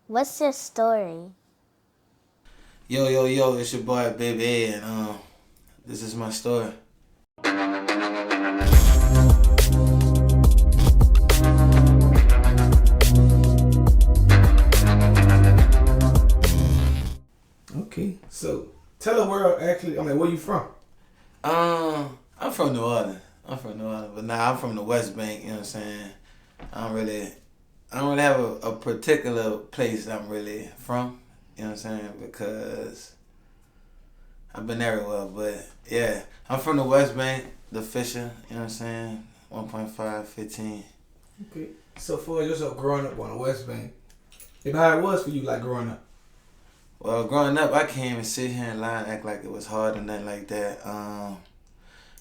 What's your story? Yo, it's your boy Baby A, and this is my story. Okay, so tell the world actually. Where you from? I'm from New Orleans. But now I'm from the West Bank. You know what I'm saying? I don't really, I don't really have a particular place I'm really from. You know what I'm saying? Because I've been everywhere, but yeah, I'm from the West Bank, the Fisher. You know what I'm saying? 1.5, 15. Okay, so for yourself growing up on the West Bank, if how it was for you, like growing up. Well, growing up, I can't even sit here and lie and act like it was hard or nothing like that.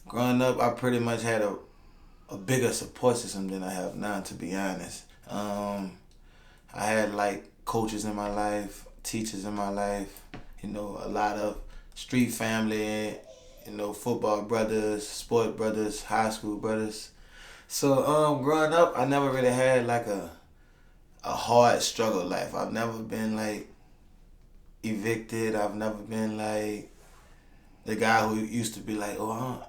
Growing up, I pretty much had a bigger support system than I have now, to be honest. I had like coaches in my life, teachers in my life, a lot of street family, football brothers, sport brothers, high school brothers. So growing up, I never really had like a hard struggle life. I've never been like evicted. I've never been like the guy who used to be like, oh,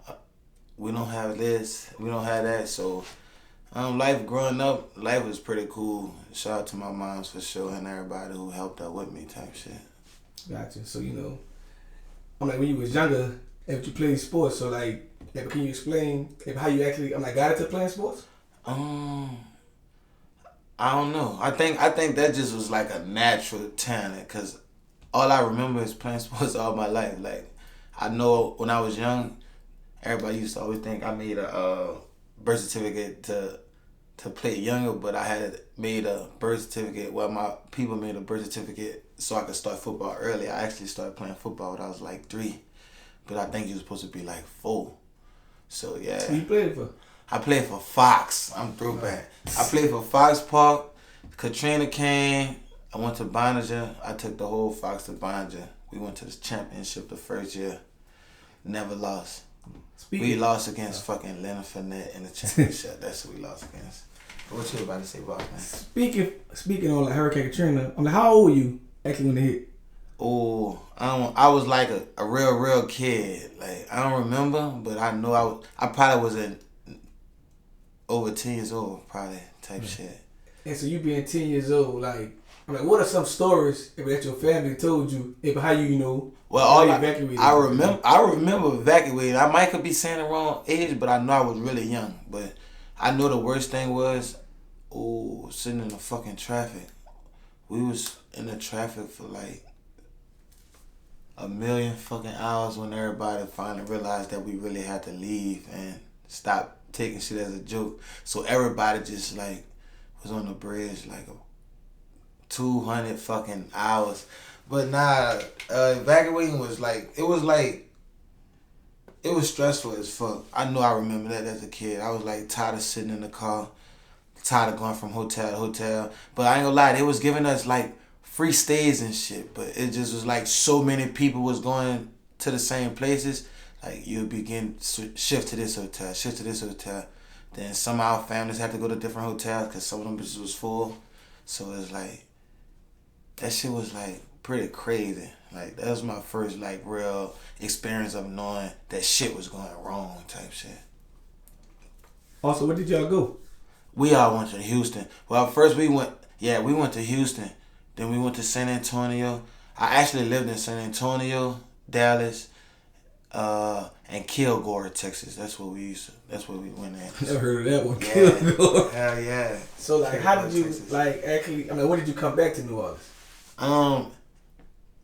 we don't have this, we don't have that. So, life growing up, life was pretty cool. Shout out to my moms for sure and everybody who helped out with me, type shit. Gotcha. So I'm like when you was younger, if you played sports, so can you explain how you actually got into playing sports? Um, I don't know. I think that just was like a natural talent, cause all I remember is playing sports all my life. Like, I know when I was young, everybody used to always think I made a birth certificate to play younger, but I had made a birth certificate. Well, my people made a birth certificate so I could start football early. I actually started playing football when I was like 3, but I think you were supposed to be like 4. So yeah. Who you played for? I played for Fox. I'm throwback. I played for Fox Park. Katrina came. I went to Boninger. I took the whole Fox to Boninger. We went to the championship the first year. Never lost. We lost against fucking Leonard Fournette in the championship. That's who we lost against. What you about to say about man? Speaking on Hurricane Katrina, how old were you actually when it hit? Oh, I was like a real kid. Like, I don't remember, but I know I probably was in over 10 years old, probably, type shit. And so you being 10 years old, what are some stories that your family told you about how well, all evacuated? I remember evacuating. I might could be saying the wrong age, but I know I was really young. But I know the worst thing was, sitting in the fucking traffic. We was in the traffic for like a million fucking hours when everybody finally realized that we really had to leave and stop taking shit as a joke. So everybody just like was on the bridge like 200 fucking hours. But nah, evacuating was it was stressful as fuck. I know I remember that as a kid. I was like tired of sitting in the car, tired of going from hotel to hotel. But I ain't gonna lie, they was giving us like free stays and shit. But it just was like so many people was going to the same places. Like, you begin shift to this hotel, shift to this hotel. Then some of our families had to go to different hotels because some of them bitches was full. So it's like, that shit was like pretty crazy. Like, that was my first like real experience of knowing that shit was going wrong, type shit. Also, where did y'all go? We all went to Houston. Well, first we went to Houston. Then we went to San Antonio. I actually lived in San Antonio, Dallas, and Kilgore, Texas. That's where we went at. Never heard of that one. Yeah. Kilgore. Hell yeah. So how did you Texas. actually? When did you come back to New Orleans?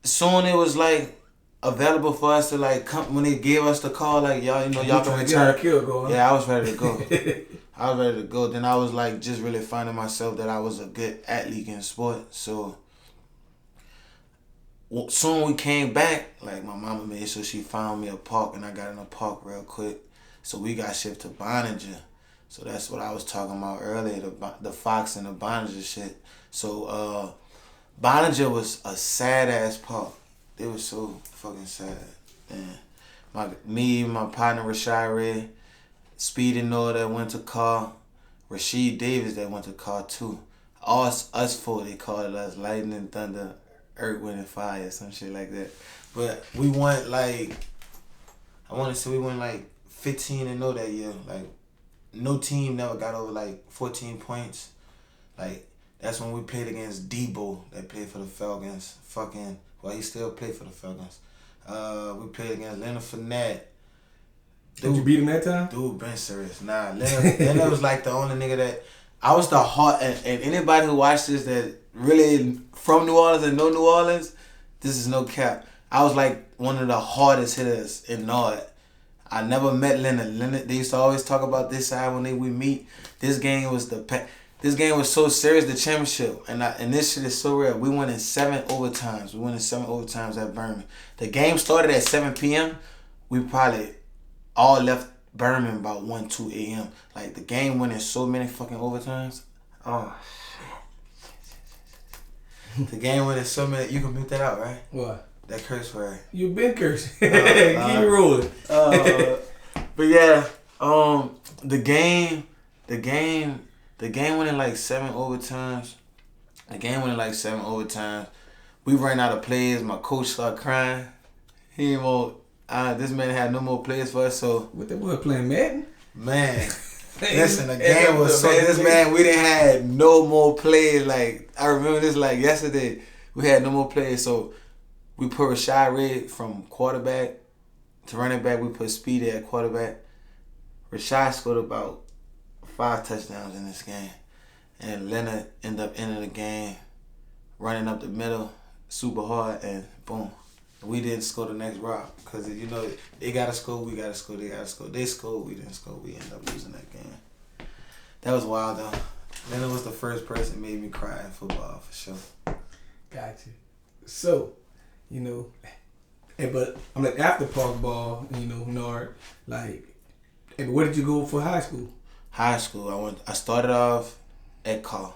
Soon it was like available for us to like come when they gave us the call, like, y'all can return. Kilgore, huh? Yeah, I was ready to go. I was ready to go. Then I was like just really finding myself that I was a good athlete in sport. So soon we came back, like my mama made sure she found me a park and I got in a park real quick. So we got shipped to Boninger. So that's what I was talking about earlier, the Fox and the Boninger shit. So Boninger was a sad ass park. It was so fucking sad. And my partner Rashad Ray, Speedy Noah that went to car, Rasheed Davis that went to car too. us four, they called us Lightning, Thunder, Earth, Wind, and Fire, some shit like that. But we went like, I want to say we went like 15-0 that year. Like, no team never got over like 14 points. Like, that's when we played against Debo that played for the Falcons. He still played for the Falcons. We played against Leonard Fournette. Did you beat him that time? Dude, been serious. Nah, Leonard was like the only nigga that I was the heart. And anybody who watched this that really from New Orleans and know New Orleans, this is no cap. I was like one of the hardest hitters in Nord. I never met Leonard. They used to always talk about this side when we meet. This game was so serious, the championship, and this shit is so real. We went in 7 overtimes. We went in 7 overtimes at Birmingham. The game started at 7 p.m. We probably all left Birmingham about 1-2 a.m. Like, the game went in so many fucking overtimes. Oh, shit. The game went in so many. You can mute that out, right? What? That curse word. You been cursing. Keep it rolling. But yeah, the game went in like 7 overtimes. We ran out of players. My coach started crying. He ain't more. This man had no more players for us. So what, that boy playing Madden? Man, listen, the game was so. This man, we didn't have no more players. Like, I remember this like yesterday. We had no more players, so we put Rashad Red from quarterback to running back. We put Speedy at quarterback. Rashad scored about 5 touchdowns in this game. And Leonard ended up ending the game running up the middle super hard, and boom. We didn't score the next round because, you know, they got to score, we got to score, they got to score. They scored, we didn't score. We ended up losing that game. That was wild, though. Leonard was the first person that made me cry in football, for sure. Gotcha. So, you know, but I'm like, after park ball, you know, Nard, like, but where did you go for high school? High school, I started off at Carr.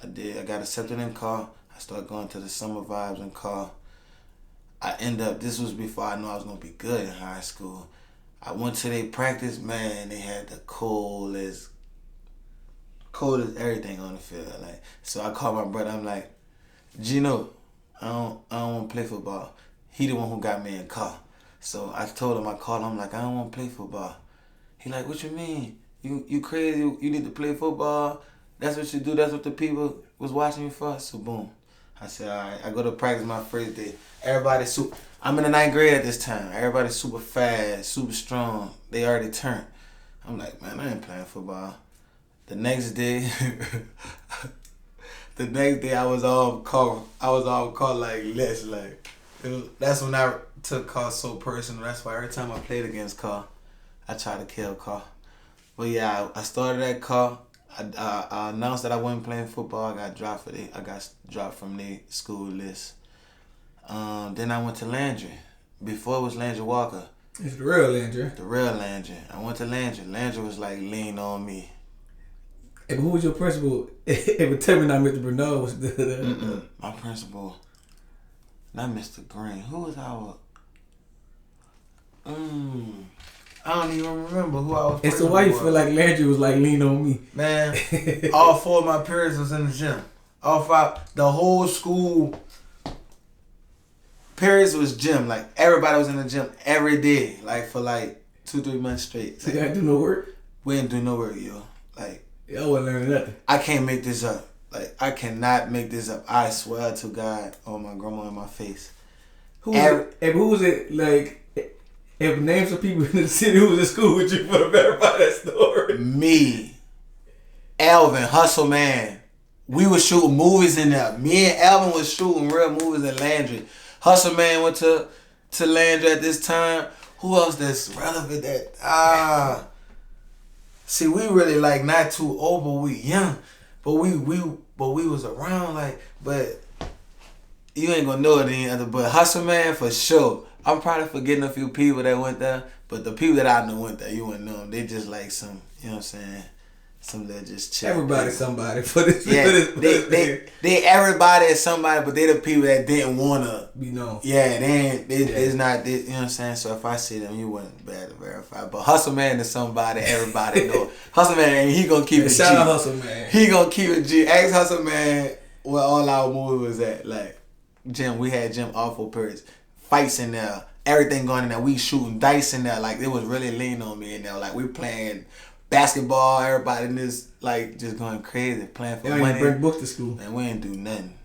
I got accepted in Carr. I started going to the summer vibes in Carr. This was before I knew I was going to be good in high school. I went to their practice, man, they had the coldest everything on the field. Like, so I called my brother, I'm like, Gino, I don't want to play football. He the one who got me in Carr. So I told him, I called him, like, I don't want to play football. He like, what you mean? You crazy? You need to play football? That's what you do? That's what the people was watching me for? So boom. I said, all right. I go to practice my first day. I'm in the 9th grade at this time. Everybody's super fast, super strong. They already turned. I'm like, man, I ain't playing football. The next day, I was all called like less. Like, that's when I took Carr so personal. That's why every time I played against Carr, I tried to kill Carr. But yeah, I started at Carr. I announced that I wasn't playing football. I got dropped from the school list. Then I went to Landry. Before it was Landry Walker. It's the real Landry. The real Landry. I went to Landry. Landry was like, lean on me. Hey, but who was your principal? Tell me now, Mr. Bernard was the my principal. Not Mr. Green. Who was our? I don't even remember who I was. And so why you feel like Landry was like, lean on me? Man, all 4 of my periods was in the gym. All 5, the whole school periods was gym. Like, everybody was in the gym every day, like for like 2-3 months straight. So you gotta do no work? We didn't do no work, yo. Like, y'all wasn't learning nothing. I can't make this up. Like, I cannot make this up. I swear to God, on my grandma in my face. Who was it, like, if name some people in the city who was in school with you for the better part of that story? Me, Alvin, Hustle Man. We was shooting movies in there. Me and Alvin was shooting real movies in Landry. Hustle Man went to Landry at this time. Who else that's relevant that see, we really like not too old, but we young. But we was around, like, but you ain't gonna know it any other. But Hustle Man for sure. I'm probably forgetting a few people that went there, but the people that I know went there, you wouldn't know them. They just like some, you know what I'm saying, some little just chill. Everybody's somebody for this. Yeah, they everybody is somebody, but they the people that didn't wanna be known. Yeah, it's not this. You know what I'm saying? So if I see them, you wouldn't bad to verify. But Hustle Man is somebody everybody know. Hustle Man, he gonna keep it G. Shout out Hustle Man. He gonna keep it G. Ask Hustle Man where all our movie was at. Like gym, we had gym awful periods, fights in there, everything going in there. We shooting dice in there. Like it was really lean on me in there. Like we playing basketball, everybody in this like just going crazy, playing for money. Bring books to school. And we ain't do nothing.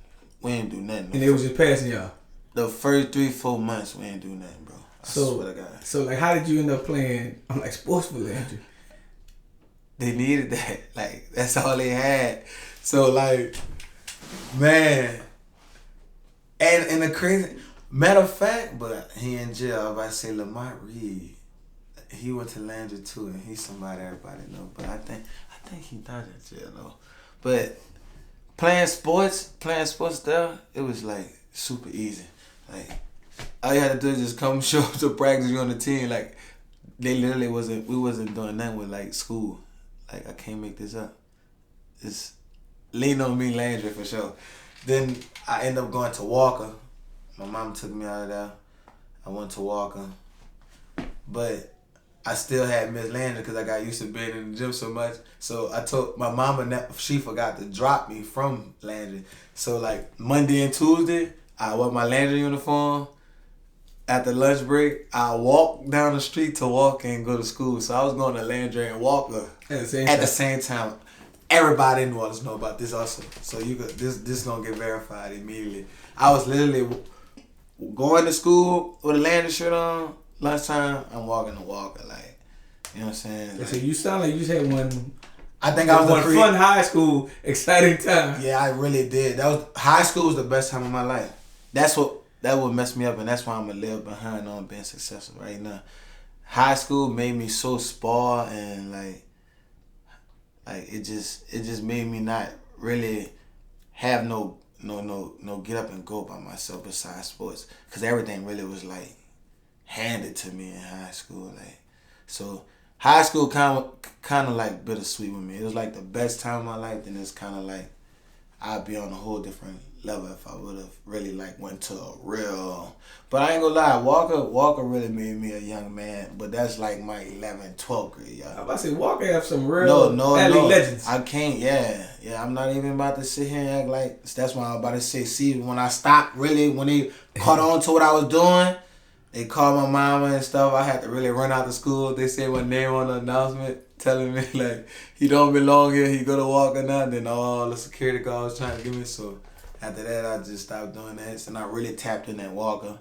And they was just passing y'all. The first 3-4 months we ain't do nothing, bro. I swear to God. So like, how did you end up playing? I'm like sports for Landry. They needed that. Like that's all they had. So like, man. And the crazy matter of fact, but he in jail. I was about to say Lamont Reed. He went to Landry too, and he's somebody everybody know. But I think he died in jail though. But playing sports there, it was like super easy. Like all you had to do is just come show up to practice. You on the team. Like they literally we wasn't doing nothing with like school. Like I can't make this up. It's lean on me, Landry for sure. Then I ended up going to Walker. My mom took me out of there. I went to Walker, but I still had Miss Landry because I got used to being in the gym so much. So I told my mama that she forgot to drop me from Landry. So like Monday and Tuesday, I wore my Landry uniform. After lunch break, I walked down the street to Walker and go to school. So I was going to Landry and Walker at the same time. Everybody in New Orleans know about this also. So this gonna get verified immediately. I was literally going to school with a Landry shirt on. Lunchtime, I'm walking to Walker, like, you know what I'm saying? Like, so you sound like you just had one. I think I was one fun high school, exciting time. Yeah, I really did. High school was the best time of my life. That would mess me up, and that's why I'm gonna live behind on being successful right now. High school made me so spoiled, and like it just made me not really have no get up and go by myself besides sports, because everything really was like handed to me in high school. Like, so high school kind of like bittersweet with me. It was like the best time of my life, and it's kind of like I'd be on a whole different level if I would have really like went to a real. But I ain't gonna lie, Walker really made me a young man. But that's like my 11th, 12th grade, y'all. I'm about to say Walker have some real legends. I can't. Yeah. I'm not even about to sit here and act like. That's why I'm about to say. See, when I stopped, really, when they caught on to what I was doing. They called my mama and stuff. I had to really run out to school. They said my name on the announcement telling me like he don't belong here. He go to Walker now. Then all the security guards trying to give me. So after that, I just stopped doing that. And I really tapped in at Walker.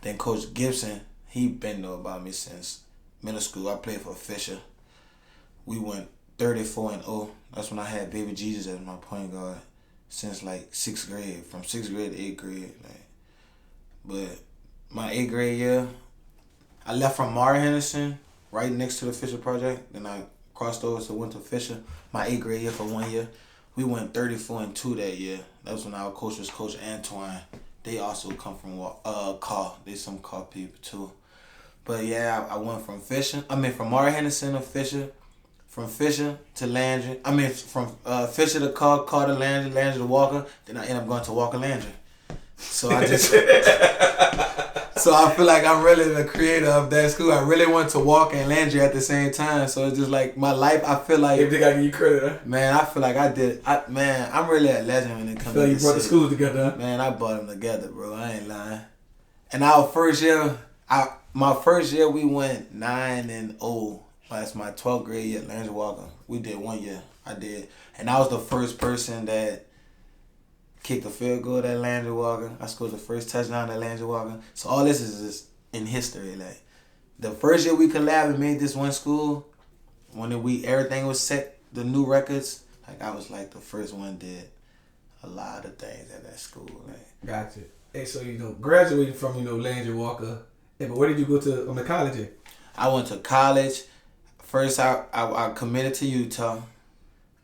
Then Coach Gibson, he been know about me since middle school. I played for Fisher. We went 34-0. That's when I had Baby Jesus as my point guard since like 6th grade, from 6th grade to 8th grade. Like, but my 8th grade year, I left from Mara Henderson, right next to the Fisher Project. Then I crossed over to went to Fisher. My 8th grade year for 1 year. We went 34-2 that year. That was when our coach was Coach Antoine. They also come from Carl. They some Carl people too. But yeah, I went from Mara Henderson to Fisher. From Fisher to Landry. From Fisher to Carl to Landry, Landry to Walker. Then I ended up going to Walker Landry. So I just... So I feel like I'm really the creator of that school. I really went to Walker and Landry at the same time. So it's just like my life, I feel like... If they got to give you credit, huh? Man, I feel like I did... I'm really a legend when it comes to this. You brought the schools together, huh? Man, I brought them together, bro. I ain't lying. And our first year, my first year, we went 9-0. That's my 12th grade year, Landry Walker. We did 1 year. I did. And I was the first person that kicked a field goal at Landry Walker. I scored the first touchdown at Landry Walker. So all this is just in history. Like the first year we collabed and made this one school, when everything was set, the new records, like I was like the first one did a lot of things at that school. Like. Gotcha. Hey, so graduating from Landry Walker. Yeah, but where did you go to on the college at? I went to college. First, I committed to Utah.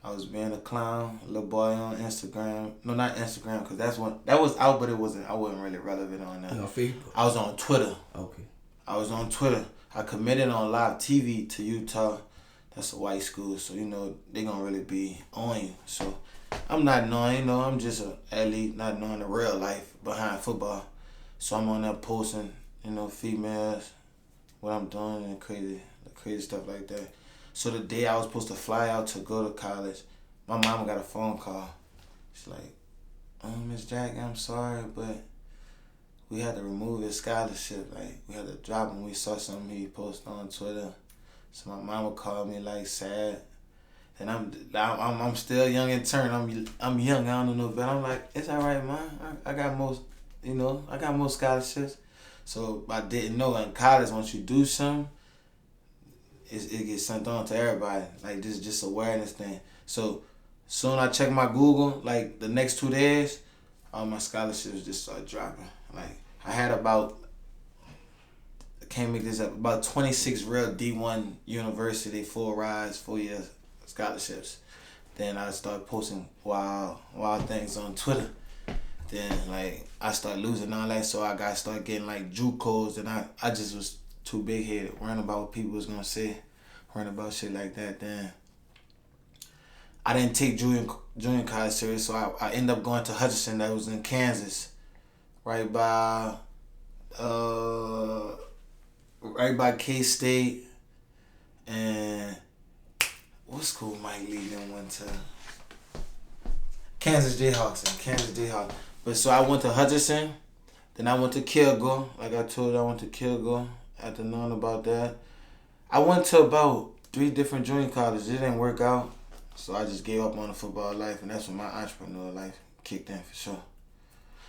I was being a clown, a little boy on Instagram. No, not Instagram, because that was out, but I wasn't really relevant on that. On Facebook? I was on Twitter. Okay. I was on Twitter. I committed on live TV to Utah. that's a white school, so they gonna really be on you. So I'm not knowing, I'm just an athlete, not knowing the real life behind football. So I'm on there posting, females, what I'm doing and crazy stuff like that. So the day I was supposed to fly out to go to college, my mama got a phone call. She's like, Miss Jack, I'm sorry, but we had to remove his scholarship. Like, we had to drop him. We saw something he posted on Twitter. So my mama called me like sad. And I'm still young in turn. I'm young. I don't know, but I'm like, it's all right, man. I got most, I got most scholarships. So I didn't know in college once you do something, it gets sent on to everybody. Like, this is just awareness thing. So soon I checked my Google. Like the next 2 days, all my scholarships just started dropping. Like I had I can't make this up, about 26 real D1 university full rides, 4 years scholarships. Then I started posting wild things on Twitter. Then like I started losing all that, so I started getting like JUCOs, and I just was too big headed, worrying about what people was gonna say, worrying about shit like that. Then I didn't take junior college serious, so I ended up going to Hutchinson, that was in Kansas, right by K-State. And what school Mike Lee then went to? Kansas Jayhawks. But so I went to Hutchinson, then I went to Kilgore. Like I told you, I went to Kilgore after knowing about that. I went to about 3 different junior colleges. It didn't work out, so I just gave up on the football life, and that's when my entrepreneur life kicked in for sure.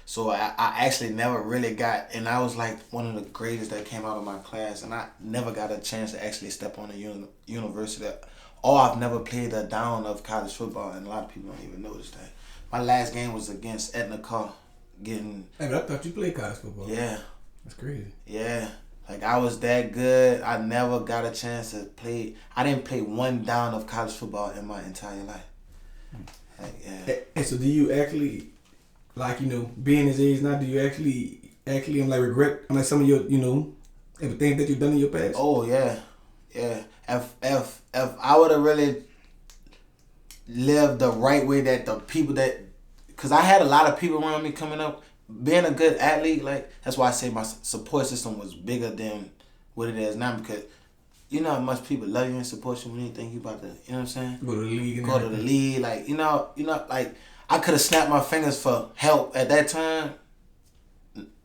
So I actually never really got, and I was like one of the greatest that came out of my class, and I never got a chance to actually step on a university. Or I've never played a down of college football, and a lot of people don't even notice that. My last game was against Etna Carr. Hey, but I thought you played college football. Yeah. That's crazy. Yeah. Like, I was that good. I never got a chance to play. I didn't play 1 down of college football in my entire life. Like, yeah. And so do you actually, like, being his age now, do you actually regret, some of your, everything that you've done in your past? Oh, yeah. Yeah. If I would have really lived the right way, that the people that, because I had a lot of people around me coming up, being a good athlete, like, that's why I say my support system was bigger than what it is now, because you know how much people love you and support you when you think you about to, you know what I'm saying? Go to the league. Go to the league. Like, like, I could have snapped my fingers for help at that time.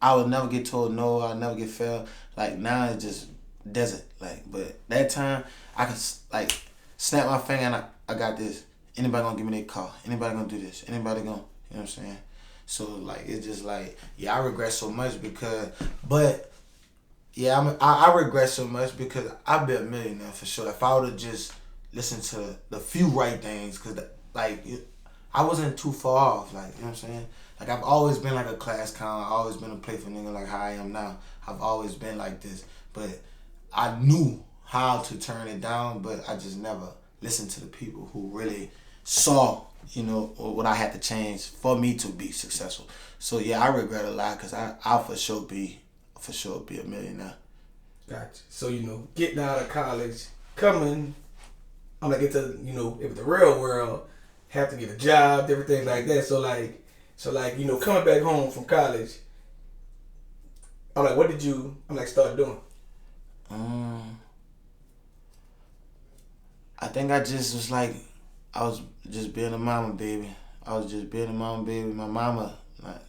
I would never get told no. I'd never get failed. Like, now it's just desert. Like, but that time, I could, like, snap my finger and I got this. Anybody gonna give me their call? Anybody gonna do this? Anybody gonna, you know what I'm saying? So, like, it's just like, yeah, I regret so much because, but, yeah, I regret so much because I'd be a millionaire for sure if I would have just listened to the few right things, because, like, I wasn't too far off, like, you know what I'm saying? Like, I've always been like a class clown. I've always been a playful nigga like how I am now. I've always been like this, but I knew how to turn it down, but I just never listened to the people who really saw, what I had to change for me to be successful. So yeah, I regret a lot because I'll for sure be a millionaire. Gotcha. So getting out of college, coming, I'm like into if the real world, have to get a job, different things like that. So coming back home from college, I'm like, what did you start doing? I think I just was like, I was just being a mama baby. My mama, like,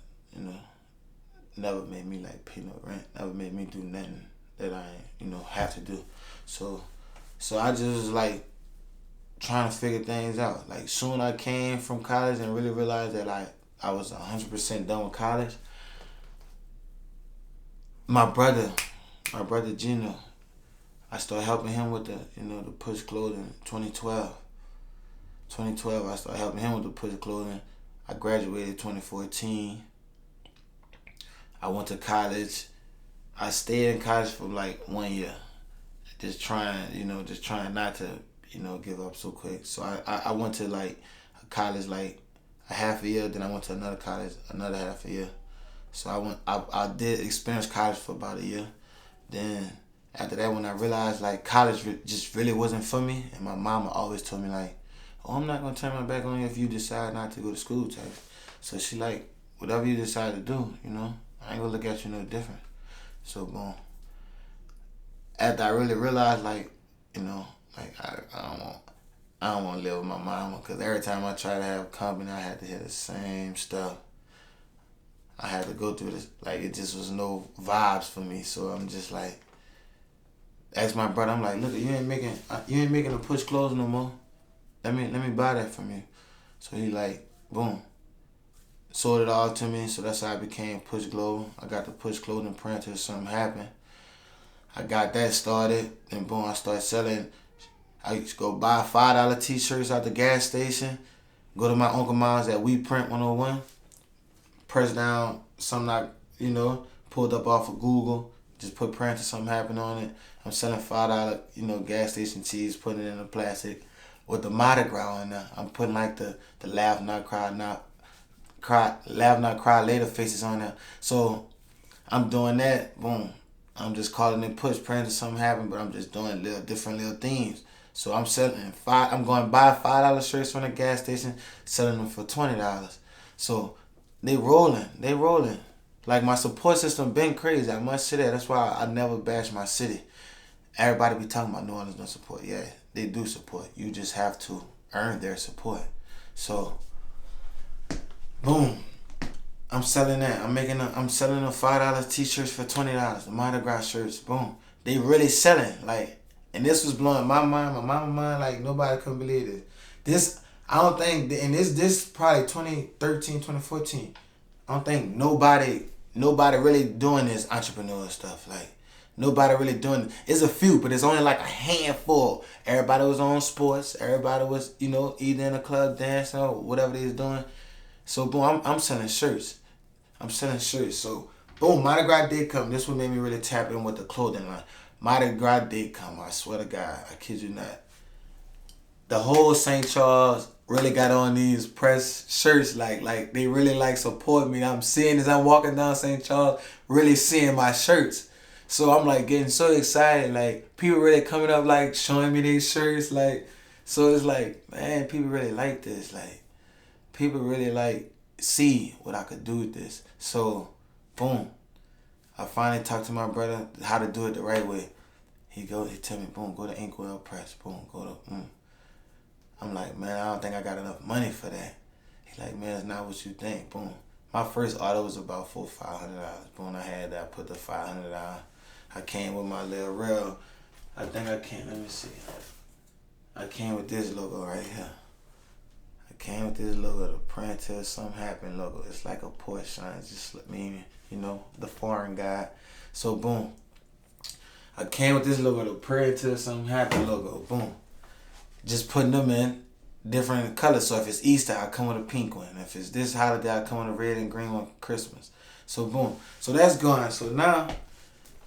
never made me like pay no rent. Never made me do nothing that I have to do. So I just was like trying to figure things out. Like, soon I came from college and really realized that I was 100% done with college. My brother Gino, I started helping him with the push clothing. 2012, I started helping him with the push clothing. I graduated 2014. I went to college. I stayed in college for like 1 year, just trying not to, give up so quick. So I went to like a college like a half a year, then I went to another college another half a year. So I did experience college for about a year. Then After that, when I realized like college just really wasn't for me, and my mama always told me like, "Oh, I'm not gonna turn my back on you if you decide not to go to school." Type. So she like, whatever you decide to do, I ain't gonna look at you no different. So boom. After I really realized like, like I don't want to live with my mama because every time I try to have company, I had to hear the same stuff. I had to go through this. Like it just was no vibes for me. So I'm just like, ask my brother. I'm like, look, you ain't making a push clothes no more. Let me buy that from you. So he like, boom, sold it all to me. So that's how I became Push Global. I got the Push Clothing print till something happened. I got that started. Then boom, I started selling. I used to go buy $5 t-shirts at the gas station. Go to my Uncle Miles at We Print 101. Press down something pulled up off of Google. Just put print or something happened on it. I'm selling $5, gas station cheese, putting it in a plastic with the Mardi Gras in there. I'm putting like the laugh not cry laugh not cry later faces on there. So I'm doing that. Boom. I'm just calling it push print or something happened, but I'm just doing different little themes. So I'm selling I'm going to buy $5 shirts from the gas station, selling them for $20. So they rolling. Like my support system been crazy. I must say that. That's why I never bash my city. Everybody be talking about New Orleans no support. Yeah, they do support. You just have to earn their support. So, boom. I'm selling that. I'm selling the $5 t-shirts for $20. The Mardi Gras shirts. Boom. They really selling. Like, and this was blowing my mind, my mama's mind. Like nobody couldn't believe this. I don't think, and this probably 2013, 2014. I don't think nobody really doing this entrepreneur stuff. Like nobody really doing it. It's a few, but it's only like a handful. Everybody was on sports. Everybody was, either in a club dancing or whatever they was doing. So boom, I'm selling shirts. So boom, Mardi Gras did come. This one made me really tap in with the clothing line. Mardi Gras did come. I swear to God, I kid you not. The whole St. Charles really got on these press shirts. Like they really like support me. I'm seeing as I'm walking down St. Charles, really seeing my shirts. So I'm like getting so excited. Like people really coming up, like showing me these shirts. Like so it's like, man, people really like this. Like people really like see what I could do with this. So boom, I finally talked to my brother how to do it the right way. He tell me, boom, go to Inkwell Press. Boom, go to I'm like, man, I don't think I got enough money for that. He like, man, it's not what you think. Boom. My first order was about $500. Boom, I had that. I put the $500. I came with my little reel. I think I came. Let me see. I came with this logo right here. I came with this logo, the print till something happened logo. It's like a Porsche sign. It's just me, the foreign guy. So boom. I came with this logo, the prayer till something happened logo. Boom. Just putting them in different colors. So if it's Easter, I come with a pink one. If it's this holiday, I come with a red and green one for Christmas. So boom. So that's going. So now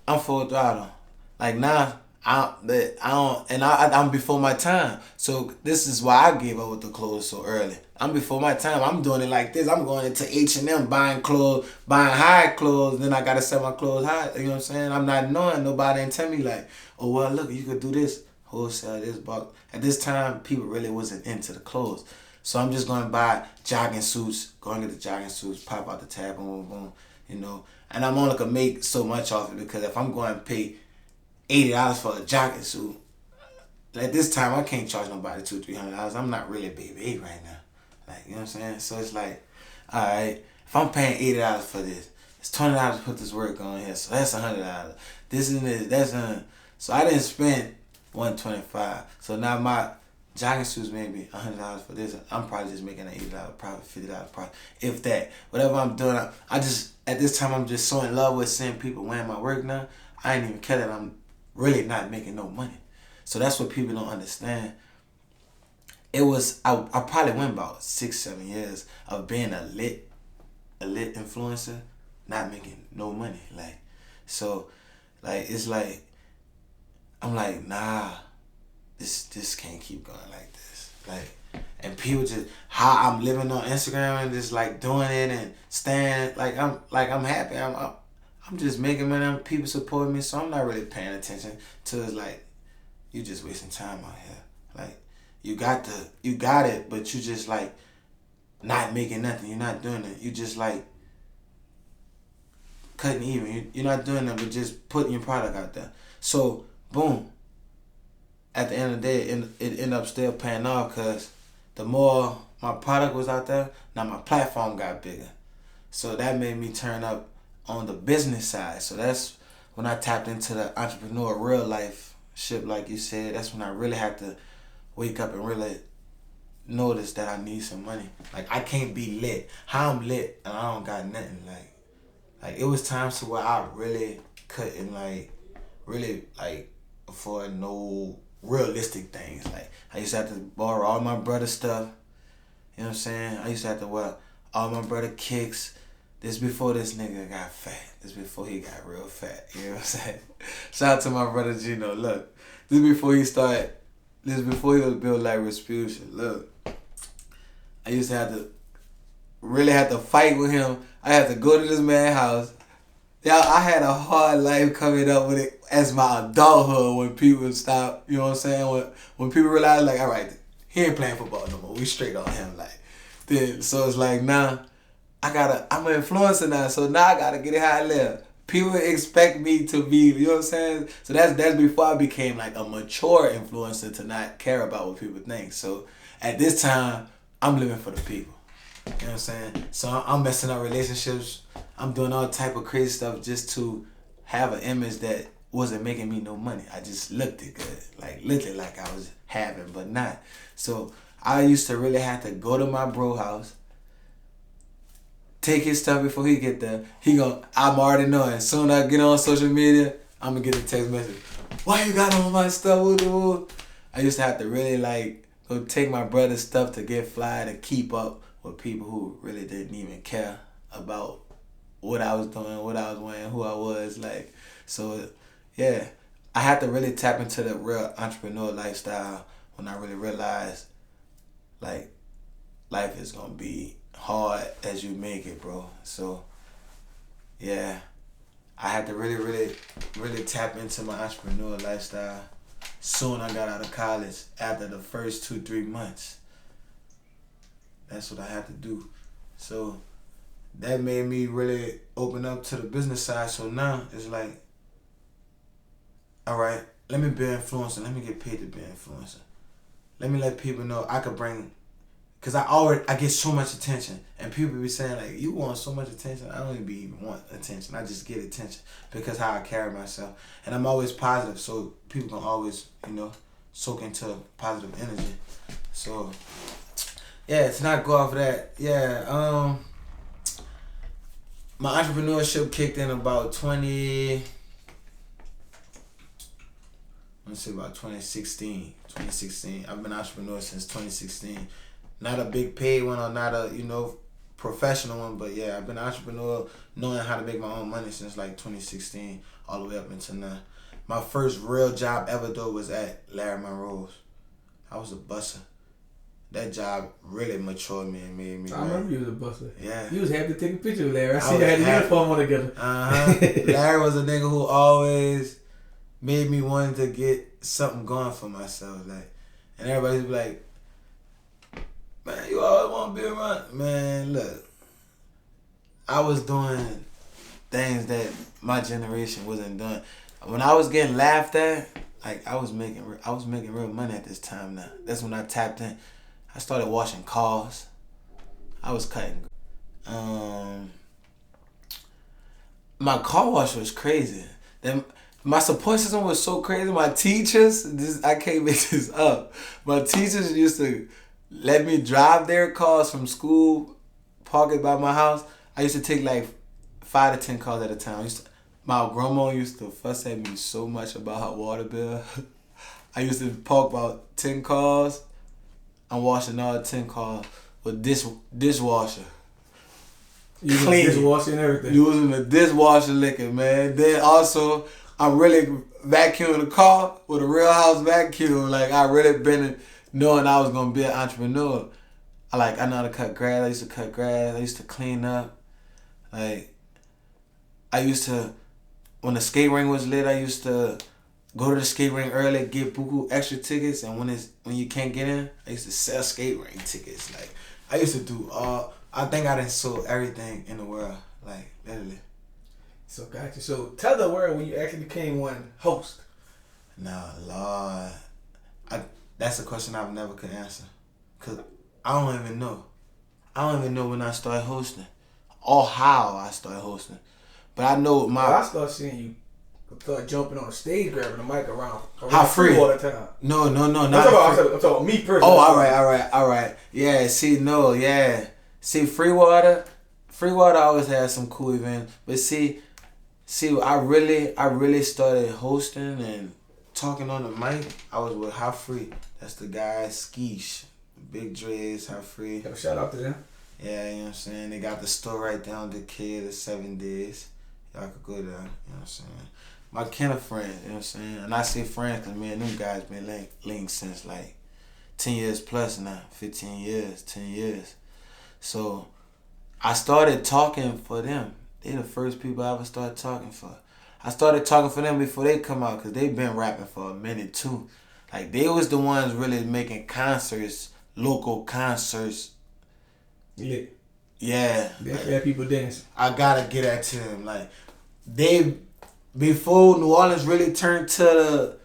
I'm full throttle. Like now I'm before my time. So this is why I gave up with the clothes so early. I'm before my time. I'm doing it like this. I'm going into H&M buying clothes, buying high clothes. Then I gotta sell my clothes high. You know what I'm saying? I'm not knowing nobody and tell me like, oh well, look, you could do this. Wholesale this bulk. At this time, people really wasn't into the clothes. So I'm just going to buy jogging suits, go and get the jogging suits, pop out the tab, boom, boom, And I'm only going to make so much off it because if I'm going to pay $80 for a jogging suit, at this time, I can't charge nobody $200-300. I'm not really baby right now. Like, you know what I'm saying? So it's like, all right, if I'm paying $80 for this, it's $20 to put this work on here. So that's $100. This and this, that's So I didn't spend $125. So now my jogging suits maybe $100 for this. I'm probably just making an $80 profit, $50 profit, if that. Whatever I'm doing, I just at this time I'm just so in love with seeing people wearing my work now. I ain't even care that I'm really not making no money. So that's what people don't understand. It was I probably went about 6-7 years of being a lit influencer, not making no money. It's like I'm like, nah, this can't keep going like this. And people just how I'm living on Instagram and just like doing it and staying I'm happy. I'm just making money. People support me, so I'm not really paying attention to it's like you just wasting time out here. Like you got it, but you just like not making nothing. You're not doing it. You just like cutting even. You're not doing that, but just putting your product out there. So boom. At the end of the day, it ended up still paying off because the more my product was out there, now my platform got bigger. So that made me turn up on the business side. So that's when I tapped into the entrepreneur real life shit, like you said. That's when I really had to wake up and really notice that I need some money. Like I can't be lit. How I'm lit and I don't got nothing. Like it was times to where I really couldn't really afford no realistic things. Like I used to have to borrow all my brother's stuff. You know what I'm saying? I used to have to wear all my brother kicks. This before this nigga got fat. This before he got real fat. You know what I'm saying? Shout out to my brother Gino. Look, this before he was built like Respucia. Look, I used to really have to fight with him. I had to go to this man's house. Yeah, I had a hard life coming up with it as my adulthood when people stop, you know what I'm saying? When people realize like, all right, he ain't playing football no more. We straight on him. Like, then so it's like now I'm an influencer now, so now I gotta get it how I live. People expect me to be, you know what I'm saying? So that's before I became like a mature influencer to not care about what people think. So at this time, I'm living for the people. You know what I'm saying? So I'm messing up relationships. I'm doing all type of crazy stuff just to have an image that wasn't making me no money. I just looked it good. Like looked it like I was having, but not. So I used to really have to go to my bro house, take his stuff before he get there. I'm already knowing. As soon as I get on social media, I'm gonna get a text message. Why you got all my stuff? I used to have to really like go take my brother's stuff to get fly to keep up with people who really didn't even care about what I was doing, what I was wearing, who I was. Like, so yeah, I had to really tap into the real entrepreneur lifestyle when I really realized like life is gonna be hard as you make it, bro. So yeah, I had to really tap into my entrepreneur lifestyle soon I got out of college. After the first 2-3 months, that's what I had to do. So that made me really open up to the business side. So now it's like, all right, let me be an influencer. Let me get paid to be an influencer. Let me let people know I could bring. Cause I get so much attention, and people be saying like, "You want so much attention." I don't even want attention. I just get attention because how I carry myself, and I'm always positive, so people can always soak into positive energy. So yeah, to not go off of that, yeah. My entrepreneurship kicked in about 2016. 2016. I've been an entrepreneur since 2016. Not a big paid one or not a, professional one, but yeah, I've been an entrepreneur knowing how to make my own money since like 2016 all the way up until now. My first real job ever though was at Larry Monroe's. I was a busser. That job really matured me and made me. I remember you was a busser. Yeah. You was happy to take a picture with Larry. I see you had a uniform on together. Larry was a nigga who always made me want to get something going for myself. Like, and everybody's be like, "Man, you always want to be around." Man, look, I was doing things that my generation wasn't doing. When I was getting laughed at, like I was making real money at this time. Now that's when I tapped in. I started washing cars. I was cutting. My car wash was crazy. Then my support system was so crazy. My teachers, I can't make this up. My teachers used to let me drive their cars from school, park it by my house. I used to take like 5 to 10 cars at a time. My grandma used to fuss at me so much about her water bill. I used to park about 10 cars. I'm washing all 10 cars with dishwasher. Using the dishwasher and everything. Using the dishwasher liquor, man. Then also, I'm really vacuuming the car with a real house vacuum. Like, I really been knowing I was going to be an entrepreneur. I know how to cut grass. I used to cut grass. I used to clean up. Like, I used to, when the skate ring was lit, I used to go to the skate ring early, get buku extra tickets, and when you can't get in, I used to sell skate ring tickets. Like I used to do I think I done sold everything in the world, like literally. So gotcha. So tell the world when you actually became one host. Nah, Lord, that's a question I've never could answer, cause I don't even know. I don't even know when I started hosting, or how I started hosting. But I know I started seeing you start jumping on the stage, grabbing the mic around how free all the time. No, not I'm talking about me personally. Oh, all right. Yeah, see, Free Water always had some cool events. But see, I really started hosting and talking on the mic. I was with How Free. That's the guy, Skeesh. Big dreads, How Free. Have a shout out to them. Yeah, you know what I'm saying? They got the store right down the kid at 7 days. Y'all could go there, you know what I'm saying? My kind of friends, you know what I'm saying? And I say friends because me and them guys been linked since like 10 years plus now, 15 years, 10 years. So I started talking for them. They the first people I ever started talking for. I started talking for them before they come out because they been rapping for a minute too. Like they was the ones really making concerts, local concerts. Yeah. They had people dancing. I gotta get that to them. Like they, before New Orleans really turned to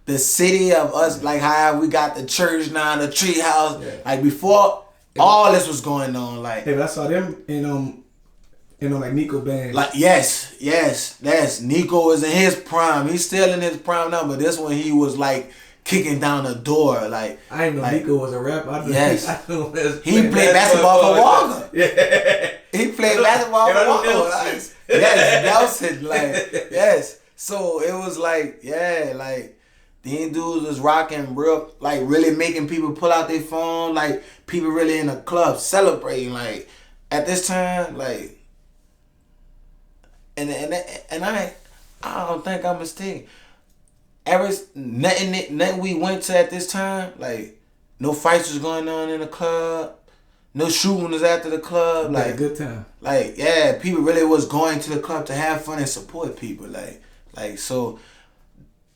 the city of us, like how we got the church now, the tree house. Yeah. Like before all this was going on. Like I saw them in like Nico band. Like yes. Nico was in his prime. He's still in his prime now, but this one he was like kicking down the door. Like I didn't know Nico was a rapper. Yes. He played basketball for Walker. Yeah. He played basketball for Walker. Yes, Nelson. Like yes. So it was like like these dudes was rocking real, like really making people pull out their phone. Like people really in the club celebrating. Like at this time, like. And I don't think I'm mistaken. Nothing we went to at this time, like no fights was going on in the club, no shooting was after the club. Like a good time. Like yeah, people really was going to the club to have fun and support people. Like so.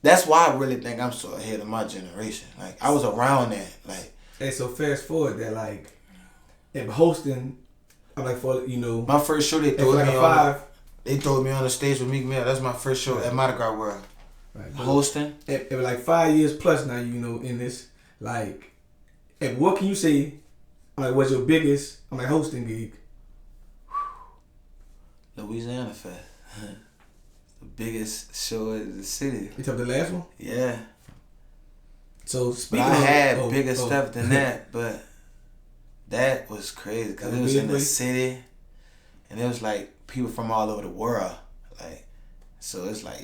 That's why I really think I'm so ahead of my generation. Like I was around that. Like hey, so fast forward that like, if hosting, I'm like my first show they threw me on. They threw me on the stage with Meek Mill. That's my first show at Mardi Gras World. Right. Hosting. It was like 5 years plus now, in this. Like, and what can you say, like, was your biggest, hosting gig? Louisiana Fest. The biggest show in the city. You talking the last one? Yeah. So, speaking I had bigger stuff than that, but that was crazy because it was in the city and it was like, people from all over the world, like, so it's like